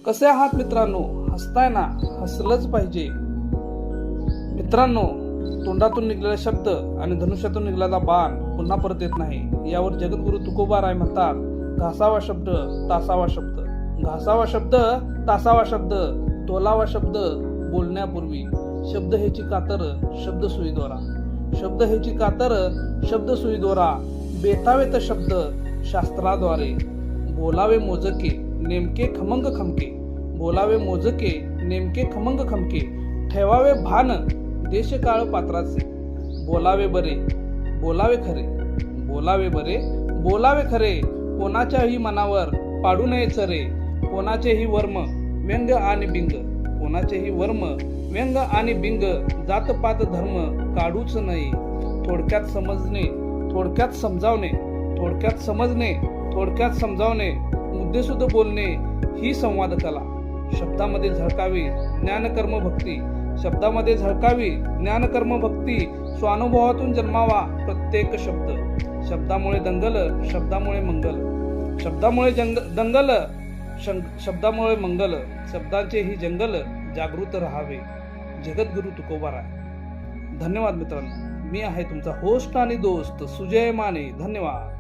कसे आहात मित्रांनो? हसताय ना? हसलंच पाहिजे मित्रांनो. तोंडातून निघलेला शब्द आणि धनुष्यातून निघालेला बाण पुन्हा परत येत नाही. यावर जगद्गुरु तुकोबा राय म्हणतात, घासावा शब्द तासावा शब्द, घासावा शब्द तासावा शब्द, तोलावा शब्द बोलण्यापूर्वी. शब्द हेची कातर शब्द सुईद्वारा, शब्द हेची कातर शब्द सुईद्वारा. बेतावेत शब्द शास्त्राद्वारे, बोलावे मोजके नेमके खमंग खमके, बोलावे मोजके नेमके खमंग खमके. ठेवावे भान देश काळ पात्राचे, बोलावे बरे बोलावे खरे, बोलावे बरे बोलावे खरे. कोणाच्याही मनावर पाडू नये चरे, कोणाचेही वर्म व्यंग आणि बिंग, कोणाचेही वर्म व्यंग आणि बिंग. जातपात धर्म काढूच नये. थोडक्यात समजणे थोडक्यात समजावणे, थोडक्यात समजणे थोडक्यात समजावणे. मुद्देसूद बोलणे ही संवाद कला. शब्दामध्ये झळकावी ज्ञानकर्म भक्ती, शब्दामध्ये झळकावी ज्ञानकर्म भक्ती. स्वानुभवातून जन्मावा प्रत्येक शब्द. शब्दामुळे दंगल शब्दामुळे मंगल, शब्दामुळे दंगल शब्दामुळे मंगल. शब्दांचे ही जंगल जागृत राहावे. जगद्गुरु तुकोबा राय. धन्यवाद मित्रांनो. मी आहे तुमचा होस्ट आणि दोस्त सुजय माने. धन्यवाद.